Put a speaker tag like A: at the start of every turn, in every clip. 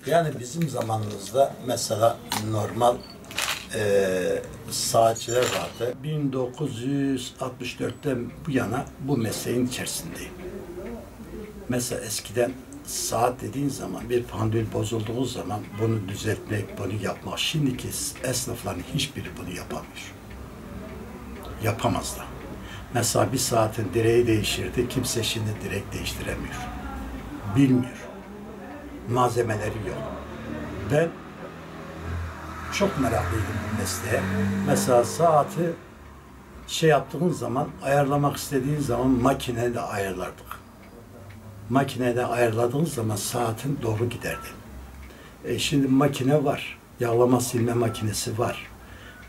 A: Yani bizim zamanımızda mesela normal saatçiler vardı. 1964'ten bu yana bu mesleğin içerisindeyim. Mesela eskiden saat dediğin zaman bir pendül bozulduğu zaman bunu düzeltmek, bunu yapmak. Şimdiki esnafların hiçbiri bunu yapamıyor. Yapamazlar. Mesela bir saatin direği değişirdi, kimse şimdi direk değiştiremiyor. Bilmiyor. Malzemeleri yok. Ben çok meraklıydım bu mesleğe. Mesela saati yaptığın zaman, ayarlamak istediğin zaman makinede ayarlardık. Makinede ayarladığın zaman saatin doğru giderdi. Şimdi makine var, yağlama silme makinesi var.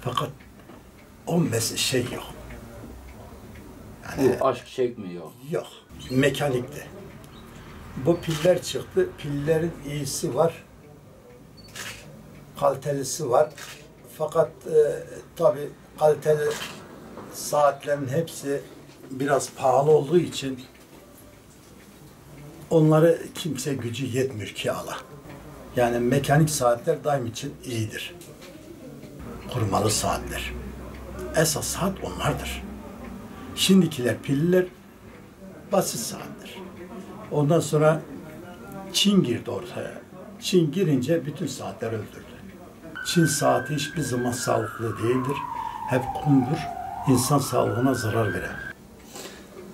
A: Fakat o yok.
B: Yani, bu aşk çekmiyor.
A: Yok. Mekanikte. Bu piller çıktı. Pillerin iyisi var. Kalitelisi var. Fakat tabii kaliteli saatlerin hepsi biraz pahalı olduğu için onları kimse gücü yetmiyor ki ala. Yani mekanik saatler daim için iyidir. Kurmalı saatler. Esas saat onlardır. Şimdikiler piller basit saatler. Ondan sonra Çin girdi ortaya. Çin girince bütün saatler öldürdü. Çin saati hiçbir zaman sağlıklı değildir. Hep kumdur, insan sağlığına zarar veren.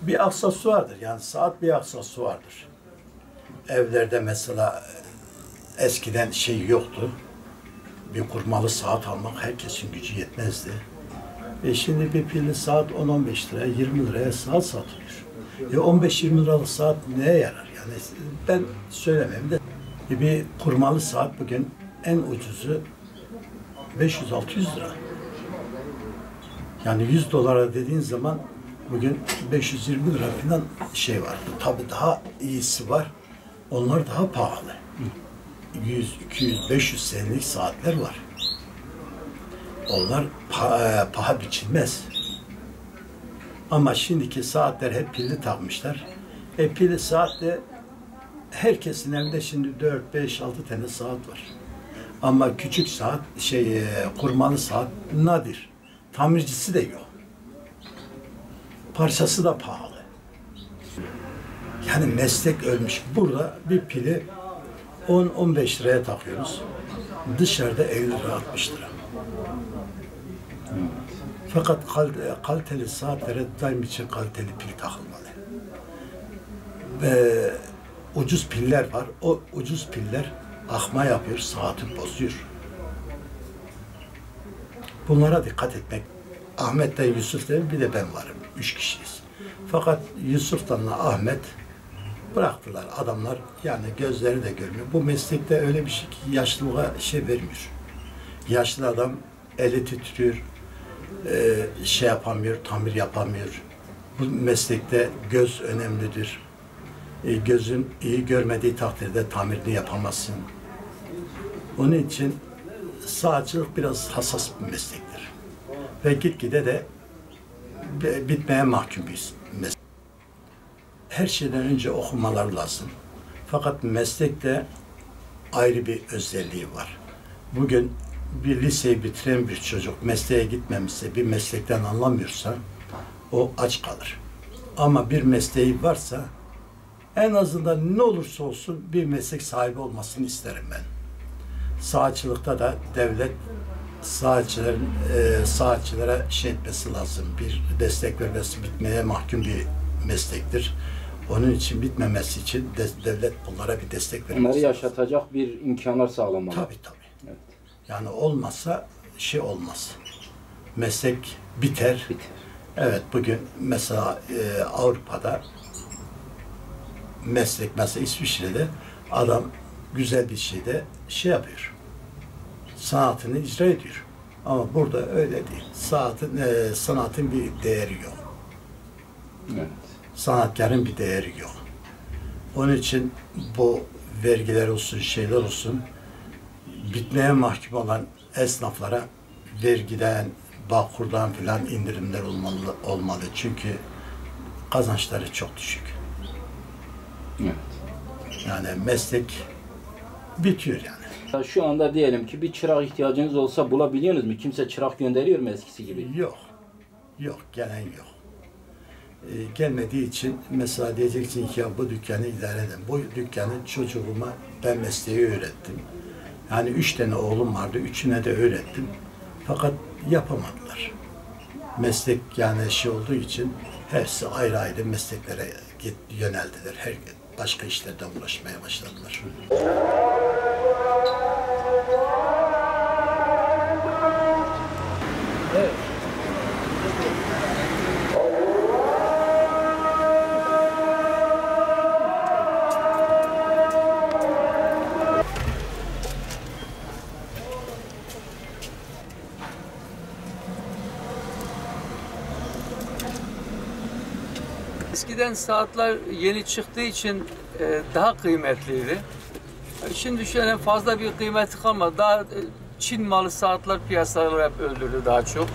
A: Bir aksesuardır, yani saat bir aksesuardır. Evlerde mesela eskiden yoktu. Bir kurmalı saat almak herkesin gücü yetmezdi. Şimdi bir pilli saat 10-15 liraya, 20 liraya saat satılıyor. 15-20 liralık saat neye yarar? Yani ben söylemeyeyim de bir kurmalı saat bugün en ucuzu 500-600 lira. Yani 100 dolara dediğin zaman bugün 520 lira falan var. Tabii daha iyisi var. Onlar daha pahalı. 100, 200, 500 senelik saatler var. Onlar paha biçilmez. Ama şimdiki saatler hep pilli takmışlar. Pilli saatte herkesin evinde şimdi 4, 5, 6 tane saat var. Ama küçük saat, kurmalı saat nadir. Tamircisi de yok. Parçası da pahalı. Yani meslek ölmüş. Burada bir pili 10-15 liraya takıyoruz. Dışarıda 50 lira, 60 lira. Fakat kaliteli saatlere daim için kaliteli pil takılmalı. Ve ucuz piller var. O ucuz piller akma yapıyor, saati bozuyor. Bunlara dikkat etmek. Ahmet'le Yusuf'la bir de ben varım. 3 kişiyiz. Fakat Yusuf'la Ahmet bıraktılar. Adamlar yani gözleri de görmüyor. Bu meslekte öyle bir şey ki yaşlılığa vermiyor. Yaşlı adam eli titriyor, yapamıyor, tamir yapamıyor. Bu meslekte göz önemlidir. Gözün iyi görmediği takdirde tamirini yapamazsın. Onun için saatçılık biraz hassas bir meslektir. Ve gitgide de bitmeye mahkum bir meslek. Her şeyden önce okumalar lazım. Fakat meslekte ayrı bir özelliği var. Bugün bir liseyi bitiren bir çocuk mesleğe gitmemişse, bir meslekten anlamıyorsa o aç kalır. Ama bir mesleği varsa en azından ne olursa olsun bir meslek sahibi olmasını isterim ben. Saatçılıkta da devlet saatçilere etmesi lazım. Bir destek vermesi, bitmeye mahkum bir meslektir. Onun için bitmemesi için devlet bunlara bir destek vermesi
B: onları yaşatacak bir imkanlar sağlamalı.
A: Tabii. Evet. Yani olmazsa olmaz. Meslek biter. Evet, bugün mesela Avrupa'da meslek, mesela İsviçre'de adam güzel bir şeyde yapıyor. Sanatını icra ediyor. Ama burada öyle değil. Sanatın bir değeri yok.
B: Evet.
A: Sanatkarın bir değeri yok. Onun için bu vergiler olsun, şeyler olsun, bitmeye mahkum olan esnaflara vergiden, Bağkur'dan filan indirimler olmalı. Çünkü kazançları çok düşük.
B: Evet.
A: Yani meslek bitiyor yani.
B: Ya şu anda diyelim ki bir çırak ihtiyacınız olsa bulabiliyorsunuz mu? Kimse çırak gönderiyor mu eskisi gibi?
A: Yok. Yok, gelen yok. Gelmediği için mesela diyeceksin ki ya bu dükkanı idare edin. Bu dükkanı çocuğuma ben mesleği öğrettim. Yani 3 tane oğlum vardı, 3'üne de öğrettim. Fakat yapamadılar. Meslek yani şey olduğu için hepsi ayrı ayrı mesleklere yöneldiler. Her başka işlerden uğraşmaya başladılar.
B: Evet.
C: Eskiden saatler yeni çıktığı için daha kıymetliydi. Şimdi şöyle fazla bir kıymeti kalmadı. Daha Çin malı saatler piyasaları hep öldürdü daha çok.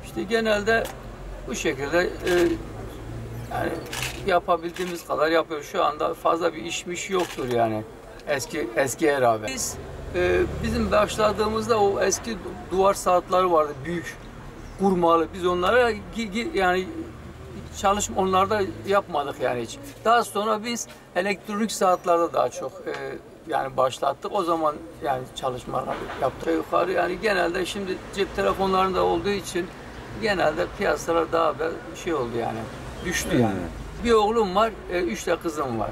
C: İşte genelde bu şekilde yani yapabildiğimiz kadar yapıyoruz. Şu anda fazla bir işmiş yoktur yani eskiye rağmen. Bizim başladığımızda o eski duvar saatleri vardı büyük kurmalı. Biz onlara yani onlarda yapmadık yani hiç. Daha sonra biz elektronik saatlerde daha çok yani başlattık. O zaman yani çalışmalar yaptık. Yukarı yani genelde şimdi cep telefonlarında olduğu için genelde piyasalar daha bir şey oldu yani. Düştü yani. Bir oğlum var, 3 de kızım var.